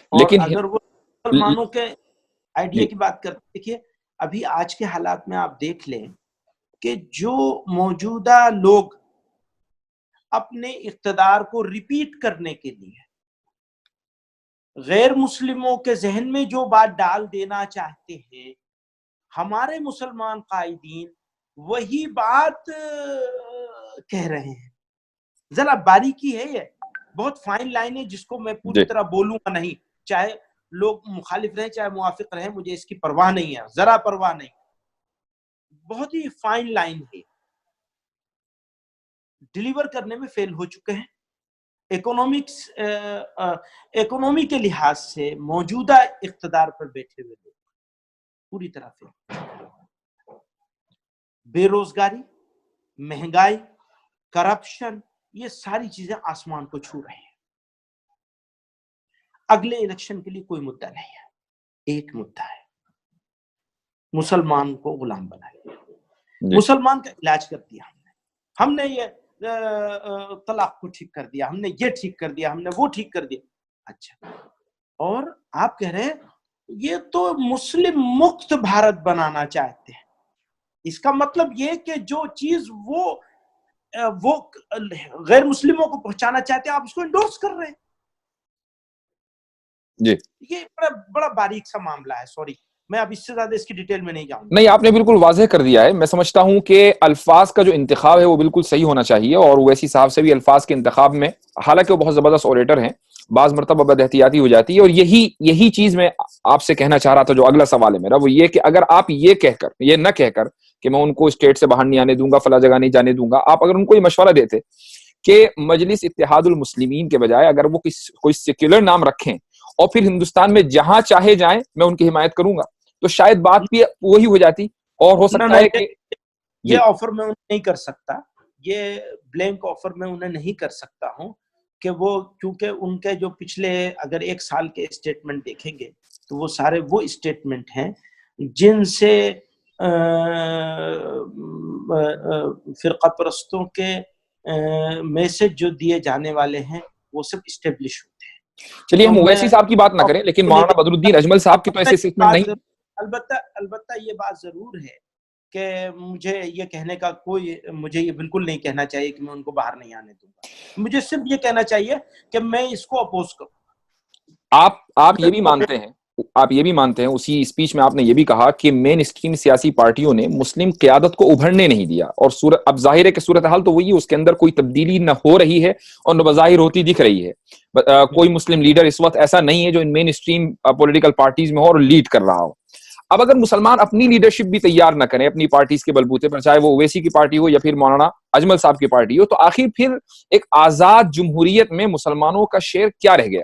اور اگر وہ مسلمانوں کے آئیڈیا کی بات کرتے ہیں، دیکھیے ابھی آج کے حالات میں آپ دیکھ لیں کہ جو موجودہ لوگ اپنے اقتدار کو ریپیٹ کرنے کے لیے غیر مسلموں کے ذہن میں جو بات ڈال دینا چاہتے ہیں، ہمارے مسلمان قائدین وہی بات کہہ رہے ہیں۔ ذرا باریکی ہے، یہ بہت فائن لائن ہے جس کو میں پوری طرح بولوں گا نہیں، چاہے لوگ مخالف رہیں چاہے موافق رہیں، مجھے اس کی پرواہ نہیں ہے، ذرا پرواہ نہیں، بہت ہی فائن لائن ہے، ڈیلیور کرنے میں فیل ہو چکے ہیں۔ اکنومی کے لحاظ سے موجودہ اقتدار پر بیٹھے ہوئے لوگ پوری طرح فیل، بے روزگاری، مہنگائی، کرپشن، یہ ساری چیزیں آسمان کو چھو رہی ہیں۔ اگلے الیکشن کے لیے کوئی مدعا نہیں ہے، ایک مدعا ہے، مسلمان کو غلام بنایا، مسلمان کا علاج کر دیا ہم نے یہ طلاق کو ٹھیک کر دیا، ہم نے یہ ٹھیک کر دیا، ہم نے وہ ٹھیک کر دیا۔ اچھا، اور آپ کہہ رہے ہیں یہ تو مسلم مکت بھارت بنانا چاہتے ہیں، اس کا مطلب یہ کہ جو چیز وہ غیر مسلموں کو پہنچانا چاہتے ہیں آپ اس کو انڈورس کر رہے ہیں۔ جی، یہ بڑا باریک سا معاملہ ہے، سوری میں اب اس سے زیادہ اس کی ڈیٹیل میں نہیں جاؤں گا۔ نہیں، آپ نے بالکل واضح کر دیا ہے۔ میں سمجھتا ہوں کہ الفاظ کا جو انتخاب ہے وہ بالکل صحیح ہونا چاہیے، اور اویسی صاحب سے بھی الفاظ کے انتخاب میں، حالانکہ وہ بہت زبردست اوریٹر ہیں، بعض مرتبہ بد احتیاطی ہو جاتی ہے، اور یہی چیز میں آپ سے کہنا چاہ رہا تھا۔ جو اگلا سوال ہے میرا وہ یہ کہ اگر آپ یہ نہ کہہ کر کہ میں ان کو اسٹیٹ سے باہر نہیں آنے دوں گا، فلاں جگہ نہیں جانے دوں گا، آپ اگر ان کو یہ مشورہ دیتے کہ مجلس اتحاد المسلمین کے بجائے اگر وہ کوئی سیکولر نام رکھیں اور پھر ہندوستان میں جہاں چاہے جائیں میں ان کی حمایت کروں گا، تو شاید بات بھی وہی ہو جاتی، اور ہو سکتا ہے کہ یہ آفر میں انہیں نہیں کر سکتا، یہ بلینک آفر میں انہیں نہیں کر سکتا ہوں کہ وہ، کیونکہ ان کے جو پچھلے اگر ایک سال کے اسٹیٹمنٹ دیکھیں گے تو وہ سارے وہ اسٹیٹمنٹ ہیں جن سے فرقہ پرستوں کے میسج جو دیے جانے والے ہیں وہ سب اسٹیبلش ہوتے ہیں۔ چلیے ہم اویسی صاحب کی بات نہ کریں، لیکن مولانا بدر الدین اجمل صاحب کی تو ایسے اسٹیٹمنٹ نہیں۔ البتہ یہ بات ضرور ہے کہ مجھے یہ کہنے کا مجھے یہ بالکل نہیں کہنا چاہیے کہ میں ان کو باہر نہیں آنے دوں گا، مجھے صرف یہ کہنا چاہیے کہ میں اس کو اپوز کروں۔ آپ یہ بھی مانتے ہیں اسی اسپیچ میں آپ نے یہ بھی کہا کہ مین اسٹریم سیاسی پارٹیوں نے مسلم قیادت کو ابھرنے نہیں دیا، اور اب ظاہر ہے کہ صورتحال تو وہی، اس کے اندر کوئی تبدیلی نہ ہو رہی ہے اور نہ بظاہر ہوتی دکھ رہی ہے۔ کوئی مسلم لیڈر اس وقت ایسا نہیں ہے جو ان مین اسٹریم پولیٹیکل پارٹیز میں ہو اور لیڈ کر رہا ہو۔ اب اگر مسلمان اپنی لیڈرشپ بھی تیار نہ کریں اپنی پارٹیز کے بلبوتے پر، چاہے وہ اویسی کی پارٹی ہو یا پھر مولانا اجمل صاحب کی پارٹی ہو، تو آخر پھر ایک آزاد جمہوریت میں مسلمانوں کا شیئر کیا رہ گیا؟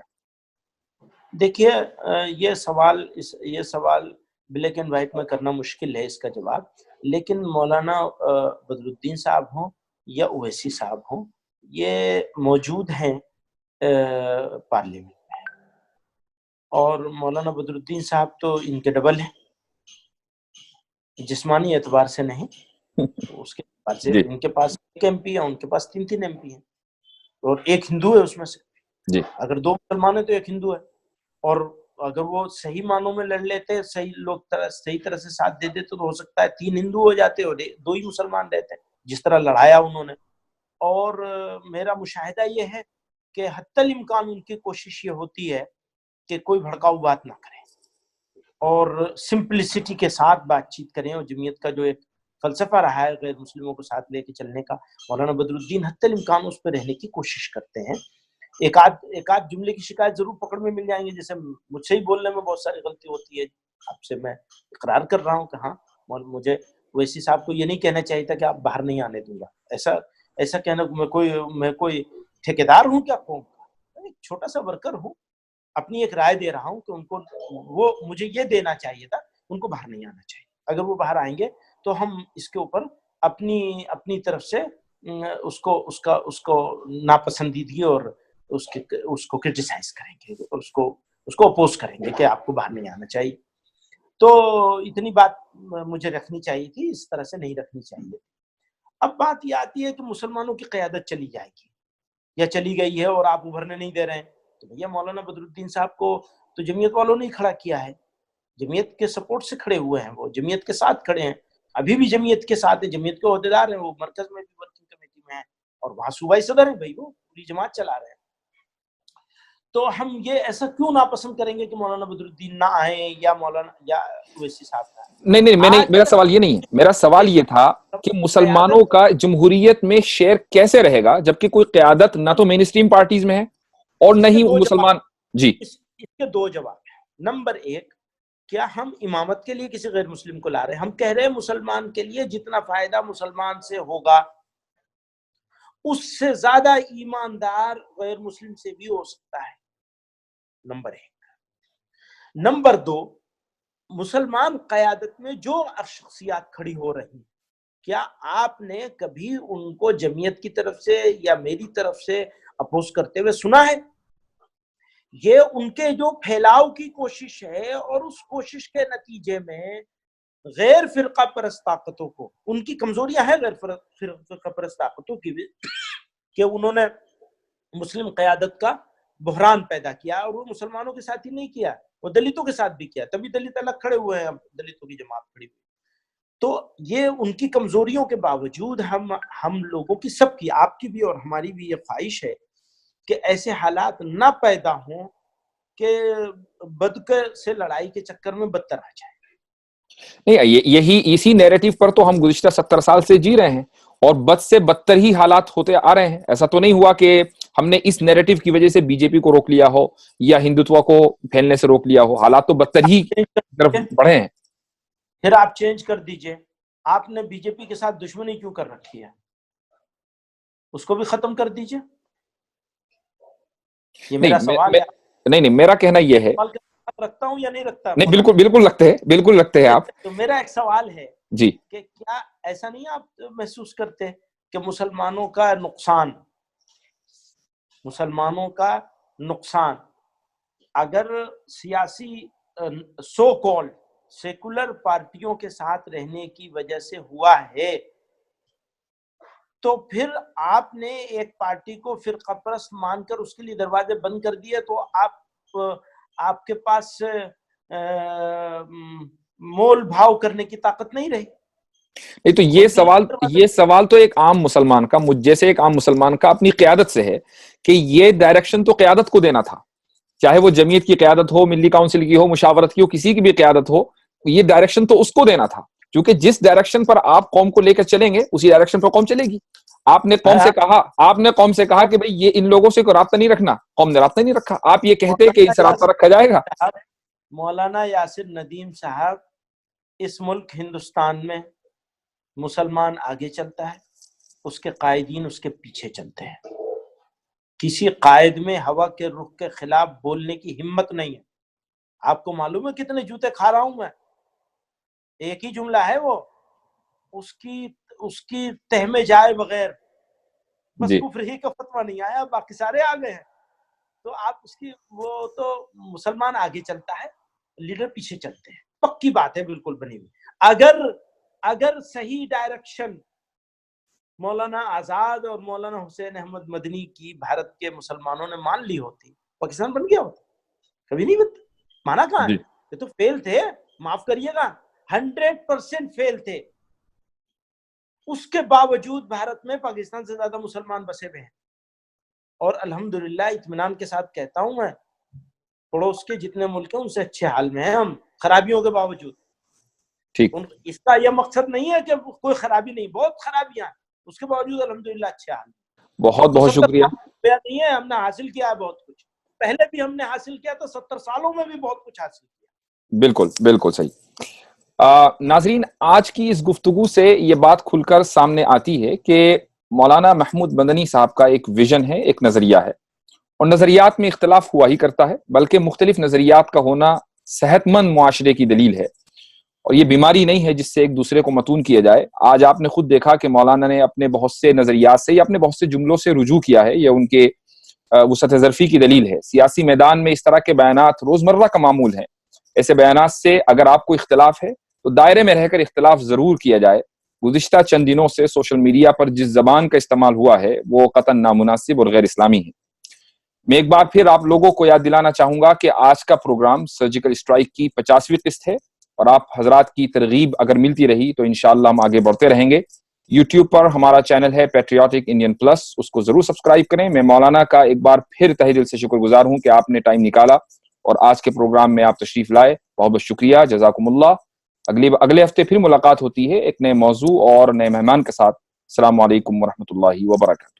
دیکھیے یہ سوال بلیک اینڈ وائٹ میں کرنا مشکل ہے اس کا جواب، لیکن مولانا بدر الدین صاحب ہوں یا اویسی صاحب ہوں، یہ موجود ہیں پارلیمنٹ میں، اور مولانا بدر الدین صاحب تو ان کے ڈبل ہیں، جسمانی اعتبار سے نہیں، اس کے اعتبار سے ان کے پاس ایک ایم پی ہے، ان کے پاس تین ایم پی ہیں، اور ایک ہندو ہے اس میں سے۔ اگر دو مسلمان ہیں تو ایک ہندو ہے، اور اگر وہ صحیح معنوں میں لڑ لیتے، صحیح طرح سے ساتھ دے دیتے تو ہو سکتا ہے 3 ہندو ہو جاتے اور 2 ہی مسلمان رہتے، جس طرح لڑایا انہوں نے۔ اور میرا مشاہدہ یہ ہے کہ حتی الامکان ان کی کوشش یہ ہوتی ہے کہ کوئی بھڑکاؤ بات نہ کریں اور سمپلسٹی کے ساتھ بات چیت کریں، اور جمعیت کا جو ایک فلسفہ رہا ہے غیر مسلموں کو ساتھ لے کے چلنے کا، مولانا بدر الدین حتی الامکان اس پہ رہنے کی کوشش کرتے ہیں۔ ایک آدھ جملے کی شکایت ضرور پکڑ میں مل جائیں گے، جیسے مجھ سے ہی بولنے میں بہت ساری غلطی ہوتی ہے، آپ سے میں اقرار کر رہا ہوں کہ ہاں مجھے اویسی صاحب کو یہ نہیں کہنا چاہیے تھا کہ آپ باہر نہیں آنے دوں گا، ایسا کہنا، میں کوئی ٹھیکیدار ہوں کیا قوم کا؟ ایک چھوٹا سا ورکر ہوں، اپنی ایک رائے دے رہا ہوں کہ ان کو وہ مجھے یہ دینا چاہیے تھا، ان کو باہر نہیں آنا چاہیے، اگر وہ باہر آئیں گے تو ہم اس کے اوپر اپنی طرف سے اس کو ناپسندیدگی اور اس کو کرٹیسائز کریں گے، اس کو اپوز کریں گے کہ آپ کو باہر نہیں آنا چاہیے۔ تو اتنی بات مجھے رکھنی چاہیے تھی، اس طرح سے نہیں رکھنی چاہیے۔ اب بات یہ آتی ہے کہ مسلمانوں کی قیادت چلی جائے گی یا چلی گئی ہے اور آپ ابھرنے نہیں دے رہے ہیں، تو بھیا مولانا بدر الدین صاحب کو تو جمعیت والوں نے کھڑا کیا ہے، جمعیت کے سپورٹ سے کھڑے ہوئے ہیں، وہ جمعیت کے ساتھ کھڑے ہیں، ابھی بھی جمعیت کے ساتھ ہیں، جمعیت کے عہدیدار ہیں، وہ مرکز میں بھی ورکنگ کمیٹی میں ہیں اور وہاں صوبائی صدر ہیں، بھائی وہ پوری جماعت چلا رہے ہیں۔ تو ہم یہ ایسا کیوں ناپسند کریں گے کہ مولانا بدر الدین نہ آئیں یا اویسی صاحب نہ آئیں؟ نہیں، میرا سوال یہ نہیں ہے، میرا سوال یہ تھا کہ مسلمانوں کا جمہوریت میں شیئر کیسے رہے گا جبکہ کوئی قیادت نہ تو مین اسٹریم پارٹیز میں ہے اور نہ ہی مسلمان۔ جی، اس کے دو جواب ہیں۔ نمبر ایک، کیا ہم امامت کے لیے کسی غیر مسلم کو لا رہے ہیں؟ ہم کہہ رہے ہیں مسلمان کے لیے جتنا فائدہ مسلمان سے ہوگا اس سے زیادہ ایماندار غیر مسلم سے بھی ہو سکتا ہے، نمبر ایک۔ نمبر دو، مسلمان قیادت میں جو شخصیات کھڑی ہو رہی، کیا آپ نے کبھی ان کو جمعیت کی طرف سے یا میری طرف سے اپوز کرتے ہوئے سنا ہے؟ یہ ان کے جو پھیلاؤ کی کوشش ہے اور اس کوشش کے نتیجے میں غیر فرقہ پرست طاقتوں کو، ان کی کمزوریاں ہیں غیر فرقہ پرست طاقتوں کی بھی، کہ انہوں نے مسلم قیادت کا بحران پیدا کیا اور وہ مسلمانوں کے ساتھ ہی نہیں کیا، وہ دلتوں کے ساتھ بھی کیا، تبھی دلت الگ کھڑے ہوئے ہیں، دلتوں کی جماعت کھڑی ہوئی۔ تو یہ ان کی کمزوریوں کے باوجود ہم لوگوں کی، سب کی، آپ کی بھی اور ہماری بھی یہ خواہش ہے کہ ایسے حالات نہ پیدا ہوں کہ بد سے لڑائی کے چکر میں بدتر آ جائے۔ نہیں، اسی نیریٹو پر تو ہم گزشتہ 70 سال سے جی رہے ہیں اور بد سے بدتر ہی حالات ہوتے آ رہے ہیں۔ ایسا تو نہیں ہوا کہ ہم نے اس نیریٹو کی وجہ سے بی جے پی کو روک لیا ہو یا ہندوتوا کو پھیلنے سے روک لیا ہو، حالات تو بدتر ہی طرف بڑھے ہیں۔ پھر آپ چینج کر دیجئے، آپ نے بی جے پی کے ساتھ دشمنی کیوں کر رکھی ہے؟ اس کو بھی ختم کر دیجئے۔ یہ میرا سوال ہے۔ نہیں، میرا کہنا یہ ہے، رکھتا ہوں یا نہیں رکھتا؟ نہیں، بالکل رکھتے ہیں آپ۔ تو میرا ایک سوال ہے جی، کہ کیا ایسا نہیں آپ محسوس کرتے کہ مسلمانوں کا نقصان اگر سیاسی سو کالڈ سیکولر پارٹیوں کے ساتھ رہنے کی وجہ سے ہوا ہے، تو پھر آپ نے ایک پارٹی کو فرقہ پرست مان کر اس کے لیے دروازے بند کر دیے، تو آپ کے پاس مول بھاؤ کرنے کی طاقت نہیں رہی۔ نہیں تو یہ سوال تو ایک عام مسلمان کا، مجھ جیسے ایک عام مسلمان کا اپنی قیادت سے ہے کہ یہ ڈائریکشن تو قیادت کو دینا تھا، چاہے وہ جمعیت کی قیادت ہو، ملی کاؤنسل کی ہو، مشاورت کی ہو، کسی کی بھی قیادت ہو، یہ ڈائریکشن تو اس کو دینا تھا، کیونکہ جس ڈائریکشن پر آپ قوم کو لے کر چلیں گے اسی ڈائریکشن پر قوم چلے گی۔ آپ نے قوم سے کہا کہ بھئی یہ ان لوگوں سے کوئی رابطہ نہیں رکھنا، قوم نے رابطہ نہیں رکھا، آپ یہ کہتے کہ اس رابطہ رکھا جائے گا۔ مولانا یاسر ندیم صاحب، اس ملک ہندوستان میں مسلمان آگے چلتا ہے، اس کے قائدین اس کے پیچھے چلتے ہیں۔ کسی قائد میں ہوا کے رخ کے خلاف بولنے کی ہمت نہیں ہے۔ آپ کو معلوم ہے کتنے جوتے کھا رہا ہوں میں؟ ایک ہی جملہ ہے، وہ اس کی تہ میں جائے بغیر، بس کفر ہی کا فتویٰ نہیں آیا، باقی سارے آ گئے ہیں۔ تو آپ وہ تو مسلمان آگے چلتا ہے، لیڈر پیچھے چلتے ہیں، پکی بات ہے، بالکل بنی ہوئی۔ اگر صحیح ڈائریکشن مولانا آزاد اور مولانا حسین احمد مدنی کی بھارت کے مسلمانوں نے مان لی ہوتی، پاکستان بن گیا ہوتا؟ کبھی نہیں بنتا۔ مانا کہاں ہے؟ یہ تو فیل تھے، معاف کریے گا، 100% فیل تھے۔ اس کے باوجود بھارت میں پاکستان سے زیادہ مسلمان بسے ہوئے ہیں، اور الحمدللہ اطمینان کے ساتھ کہتا ہوں میں، پڑوس کے جتنے ملک ہیں ان سے اچھے حال میں ہیں ہم، خرابیوں کے باوجود۔ اس کا یہ مقصد نہیں ہے کہ کوئی خرابی نہیں، بہت خرابیاں، اس کے باوجود الحمدللہ اچھے حال۔ بہت شکریہ۔ نہیں ہے, ہم نے حاصل کیا ہے بہت کچھ, پہلے بھی ہم نے حاصل کیا تو 70 سالوں میں بھی بہت کچھ حاصل کیا. بالکل بالکل صحیح. ناظرین, آج کی اس گفتگو سے یہ بات کھل کر سامنے آتی ہے کہ مولانا محمود مدنی صاحب کا ایک ویژن ہے, ایک نظریہ ہے, اور نظریات میں اختلاف ہوا ہی کرتا ہے, بلکہ مختلف نظریات کا ہونا صحت مند معاشرے کی دلیل ہے, اور یہ بیماری نہیں ہے جس سے ایک دوسرے کو متون کیا جائے. آج آپ نے خود دیکھا کہ مولانا نے اپنے بہت سے نظریات سے یا اپنے بہت سے جملوں سے رجوع کیا ہے, یہ ان کے وسعت ظرفی کی دلیل ہے. سیاسی میدان میں اس طرح کے بیانات روزمرہ کا معمول ہیں. ایسے بیانات سے اگر آپ کو اختلاف ہے تو دائرے میں رہ کر اختلاف ضرور کیا جائے. گزشتہ چند دنوں سے سوشل میڈیا پر جس زبان کا استعمال ہوا ہے وہ قطعاً نامناسب اور غیر اسلامی ہے. میں ایک بار پھر آپ لوگوں کو یاد دلانا چاہوں گا کہ آج کا پروگرام سرجیکل اسٹرائک کی 50ویں قسط ہے, اور آپ حضرات کی ترغیب اگر ملتی رہی تو انشاءاللہ ہم آگے بڑھتے رہیں گے. یوٹیوب پر ہمارا چینل ہے پیٹریوٹک انڈین پلس, اس کو ضرور سبسکرائب کریں. میں مولانا کا ایک بار پھر تہہ دل سے شکر گزار ہوں کہ آپ نے ٹائم نکالا اور آج کے پروگرام میں آپ تشریف لائے. بہت بہت شکریہ, جزاکم اللہ. اگلے ہفتے پھر ملاقات ہوتی ہے ایک نئے موضوع اور نئے مہمان کے ساتھ. السلام علیکم ورحمۃ اللہ وبرکاتہ.